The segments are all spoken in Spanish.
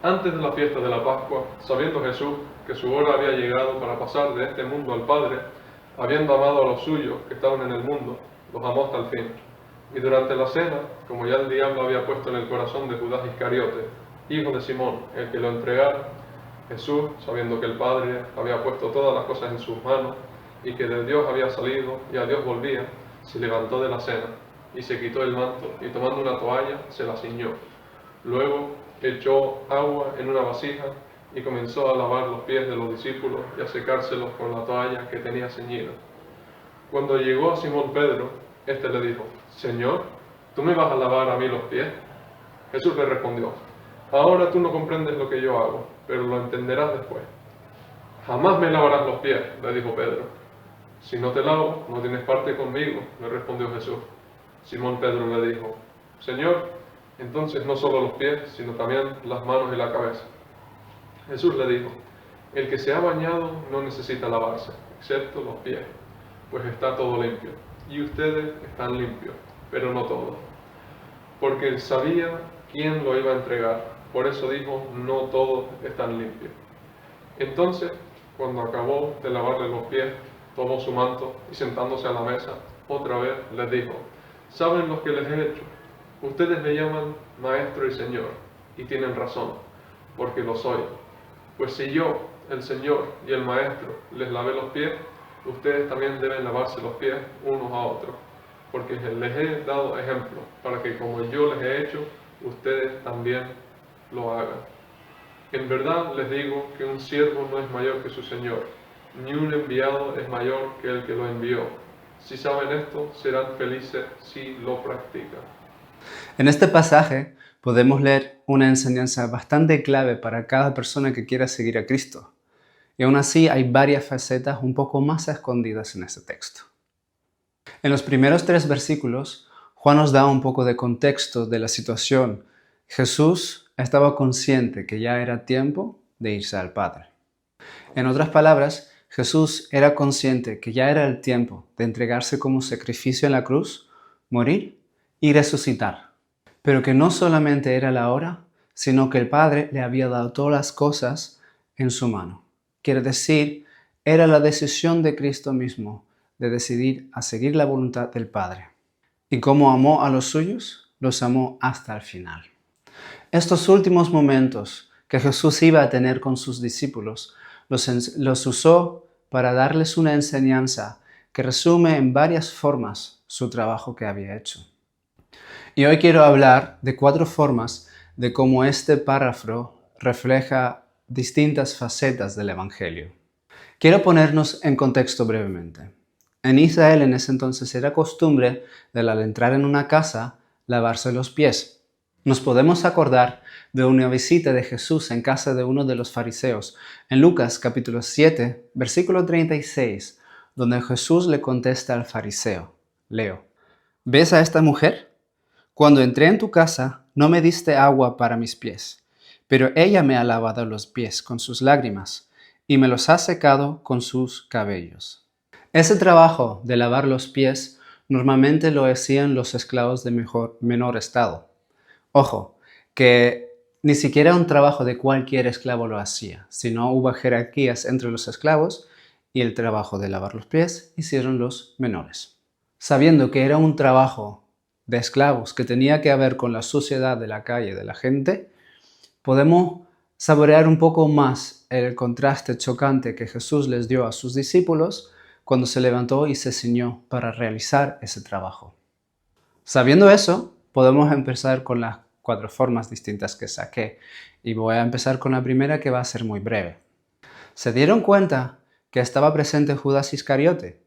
Antes de la fiesta de la Pascua, sabiendo Jesús que su hora había llegado para pasar de este mundo al Padre, habiendo amado a los suyos que estaban en el mundo, los amó hasta el fin. Y durante la cena, como ya el diablo había puesto en el corazón de Judas Iscariote, hijo de Simón, el que lo entregara, Jesús, sabiendo que el Padre había puesto todas las cosas en sus manos, y que de Dios había salido y a Dios volvía, se levantó de la cena, y se quitó el manto, y tomando una toalla, se la ciñó. Luego echó agua en una vasija, y comenzó a lavar los pies de los discípulos, y a secárselos con la toalla que tenía ceñida. Cuando llegó a Simón Pedro, éste le dijo: Señor, ¿tú me vas a lavar a mí los pies? Jesús le respondió: Ahora tú no comprendes lo que yo hago, pero lo entenderás después. Jamás me lavarás los pies, le dijo Pedro. Si no te lavo, no tienes parte conmigo, le respondió Jesús. Simón Pedro le dijo: Señor, entonces no solo los pies, sino también las manos y la cabeza. Jesús le dijo: El que se ha bañado no necesita lavarse, excepto los pies, pues está todo limpio. Y ustedes están limpios, pero no todos. Porque él sabía quién lo iba a entregar, por eso dijo: no todos están limpios. Entonces, cuando acabó de lavarle los pies, tomó su manto y sentándose a la mesa, otra vez les dijo: ¿Saben lo que les he hecho? Ustedes me llaman Maestro y Señor, y tienen razón, porque lo soy. Pues si yo, el Señor y el Maestro, les lavé los pies, ustedes también deben lavarse los pies unos a otros, porque les he dado ejemplo, para que como yo les he hecho, ustedes también lo hagan. En verdad les digo que un siervo no es mayor que su Señor, ni un enviado es mayor que el que lo envió. Si saben esto, serán felices si lo practican. En este pasaje podemos leer una enseñanza bastante clave para cada persona que quiera seguir a Cristo. Y aún así hay varias facetas un poco más escondidas en este texto. En los primeros 3 versículos, Juan nos da un poco de contexto de la situación. Jesús estaba consciente que ya era tiempo de irse al Padre. En otras palabras, Jesús era consciente que ya era el tiempo de entregarse como sacrificio en la cruz, morir y resucitar. Pero que no solamente era la hora, sino que el Padre le había dado todas las cosas en su mano. Quiere decir, era la decisión de Cristo mismo de decidir a seguir la voluntad del Padre. ¿Y cómo amó a los suyos? Los amó hasta el final. Estos últimos momentos que Jesús iba a tener con sus discípulos, los usó para darles una enseñanza que resume en varias formas su trabajo que había hecho. Y hoy quiero hablar de 4 formas de cómo este párrafo refleja distintas facetas del Evangelio. Quiero ponernos en contexto brevemente. En Israel en ese entonces era costumbre al entrar en una casa lavarse los pies. Nos podemos acordar de una visita de Jesús en casa de uno de los fariseos en Lucas capítulo 7, versículo 36, donde Jesús le contesta al fariseo. Leo: ¿Ves a esta mujer? Cuando entré en tu casa, no me diste agua para mis pies, pero ella me ha lavado los pies con sus lágrimas y me los ha secado con sus cabellos. Ese trabajo de lavar los pies normalmente lo hacían los esclavos de menor estado. Ojo, que ni siquiera un trabajo de cualquier esclavo lo hacía, sino hubo jerarquías entre los esclavos y el trabajo de lavar los pies hicieron los menores. Sabiendo que era un trabajo de esclavos que tenía que ver con la suciedad de la calle de la gente, podemos saborear un poco más el contraste chocante que Jesús les dio a sus discípulos cuando se levantó y se ciñó para realizar ese trabajo. Sabiendo eso, podemos empezar con las 4 formas distintas que saqué, y voy a empezar con la primera, que va a ser muy breve. ¿Se dieron cuenta que estaba presente Judas Iscariote?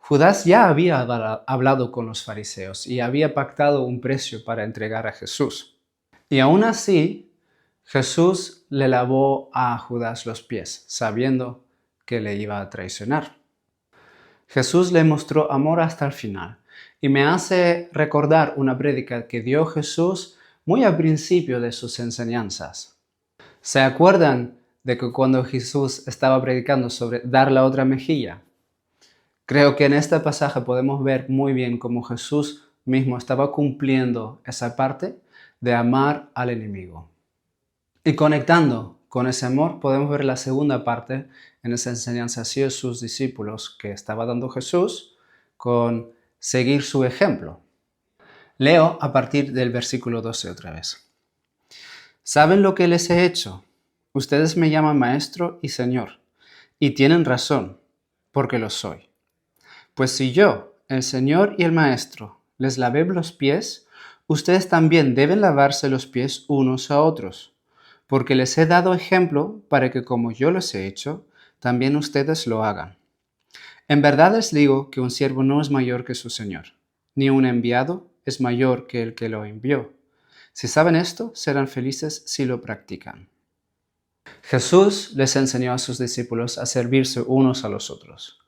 Judas ya había hablado con los fariseos y había pactado un precio para entregar a Jesús. Y aún así, Jesús le lavó a Judas los pies, sabiendo que le iba a traicionar. Jesús le mostró amor hasta el final y me hace recordar una prédica que dio Jesús muy al principio de sus enseñanzas. ¿Se acuerdan de que cuando Jesús estaba predicando sobre dar la otra mejilla? Creo que en este pasaje podemos ver muy bien cómo Jesús mismo estaba cumpliendo esa parte de amar al enemigo. Y conectando con ese amor, podemos ver la segunda parte en esa enseñanza hacia sus discípulos que estaba dando Jesús con seguir su ejemplo. Leo a partir del versículo 12 otra vez. ¿Saben lo que les he hecho? Ustedes me llaman maestro y señor, y tienen razón, porque lo soy. Pues si yo, el señor y el maestro, les lavé los pies, ustedes también deben lavarse los pies unos a otros, porque les he dado ejemplo para que como yo los he hecho, también ustedes lo hagan. En verdad les digo que un siervo no es mayor que su señor, ni un enviado es mayor que el que lo envió. Si saben esto, serán felices si lo practican. Jesús les enseñó a sus discípulos a servirse unos a los otros.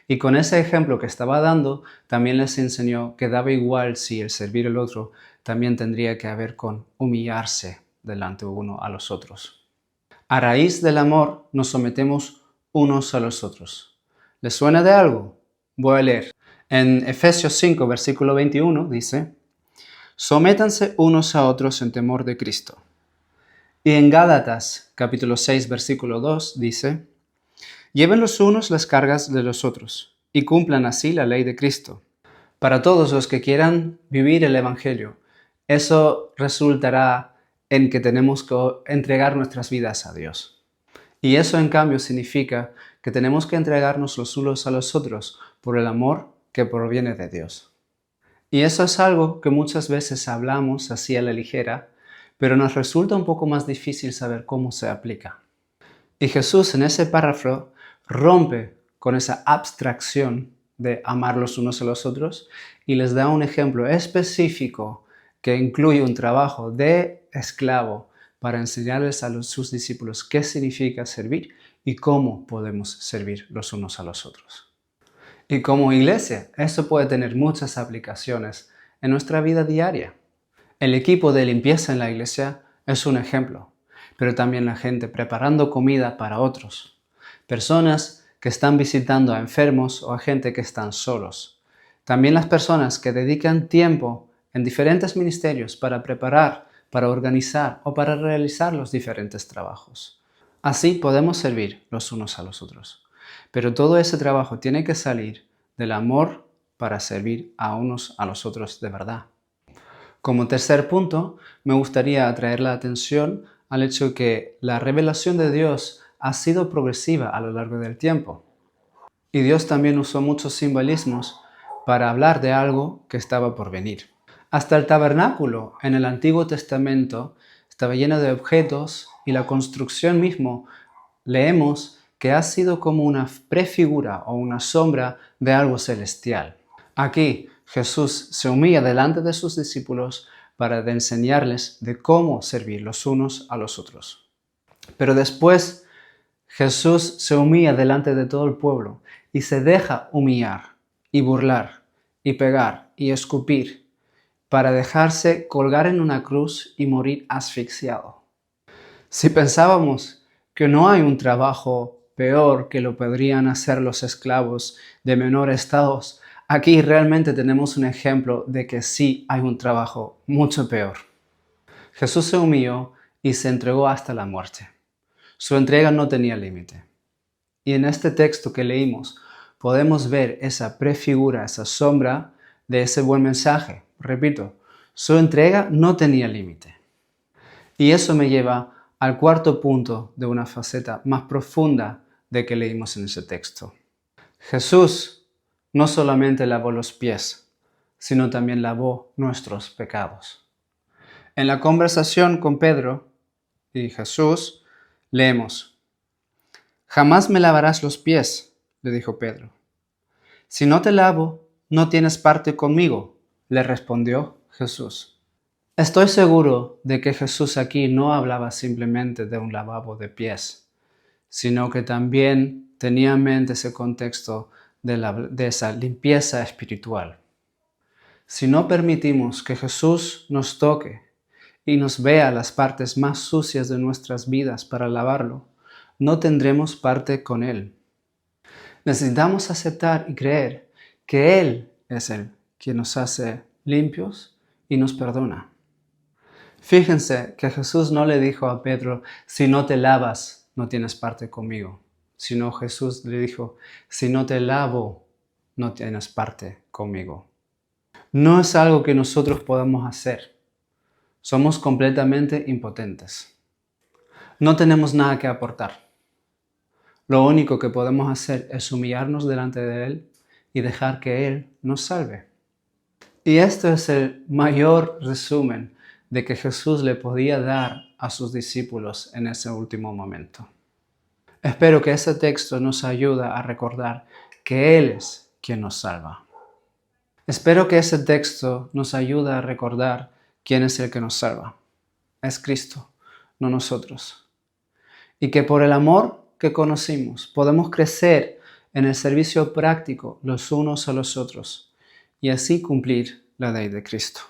Y con ese ejemplo que estaba dando, también les enseñó que daba igual si el servir al otro también tendría que ver con humillarse delante uno a los otros. A raíz del amor nos sometemos unos a los otros. ¿Les suena de algo? Voy a leer. En Efesios 5, versículo 21 dice: Sométanse unos a otros en temor de Cristo. Y en Gálatas, capítulo 6, versículo 2 dice: Lleven los unos las cargas de los otros, y cumplan así la ley de Cristo. Para todos los que quieran vivir el Evangelio, eso resultará en que tenemos que entregar nuestras vidas a Dios. Y eso en cambio significa que tenemos que entregarnos los unos a los otros por el amor que proviene de Dios. Y eso es algo que muchas veces hablamos así a la ligera, pero nos resulta un poco más difícil saber cómo se aplica. Y Jesús en ese párrafo rompe con esa abstracción de amar los unos a los otros y les da un ejemplo específico que incluye un trabajo de esclavo para enseñarles a sus discípulos qué significa servir y cómo podemos servir los unos a los otros. Y como iglesia, esto puede tener muchas aplicaciones en nuestra vida diaria. El equipo de limpieza en la iglesia es un ejemplo, pero también la gente preparando comida para otros. Personas que están visitando a enfermos o a gente que están solos. También las personas que dedican tiempo en diferentes ministerios para preparar, para organizar o para realizar los diferentes trabajos. Así podemos servir los unos a los otros. Pero todo ese trabajo tiene que salir del amor para servir a unos a los otros de verdad. Como tercer punto, me gustaría atraer la atención al hecho de que la revelación de Dios ha sido progresiva a lo largo del tiempo. Y Dios también usó muchos simbolismos para hablar de algo que estaba por venir. Hasta el tabernáculo en el Antiguo Testamento estaba lleno de objetos y la construcción mismo leemos que ha sido como una prefigura o una sombra de algo celestial. Aquí Jesús se humilla delante de sus discípulos para enseñarles de cómo servir los unos a los otros. Pero después Jesús se humilla delante de todo el pueblo y se deja humillar y burlar y pegar y escupir para dejarse colgar en una cruz y morir asfixiado. Si pensábamos que no hay un trabajo peor que lo podrían hacer los esclavos de menor estado, aquí realmente tenemos un ejemplo de que sí hay un trabajo mucho peor. Jesús se humilló y se entregó hasta la muerte. Su entrega no tenía límite. Y en este texto que leímos podemos ver esa prefigura, esa sombra de ese buen mensaje. Repito, su entrega no tenía límite. Y eso me lleva al cuarto punto de una faceta más profunda de que leímos en ese texto. Jesús no solamente lavó los pies, sino también lavó nuestros pecados. En la conversación con Pedro y Jesús, leemos: «Jamás me lavarás los pies», le dijo Pedro. «Si no te lavo, no tienes parte conmigo», le respondió Jesús. Estoy seguro de que Jesús aquí no hablaba simplemente de un lavabo de pies, sino que también tenía en mente ese contexto de esa limpieza espiritual. Si no permitimos que Jesús nos toque y nos vea las partes más sucias de nuestras vidas para lavarlo, no tendremos parte con Él. Necesitamos aceptar y creer que Él es el quien nos hace limpios y nos perdona. Fíjense que Jesús no le dijo a Pedro, si no te lavas, no tienes parte conmigo. Sino Jesús le dijo, si no te lavo, no tienes parte conmigo. No es algo que nosotros podamos hacer. Somos completamente impotentes. No tenemos nada que aportar. Lo único que podemos hacer es humillarnos delante de Él y dejar que Él nos salve. Y esto es el mayor resumen de que Jesús le podía dar a sus discípulos en ese último momento. Espero que ese texto nos ayude a recordar que Él es quien nos salva. Espero que ese texto nos ayude a recordar quién es el que nos salva. Es Cristo, no nosotros. Y que por el amor que conocimos podemos crecer en el servicio práctico los unos a los otros y así cumplir la ley de Cristo.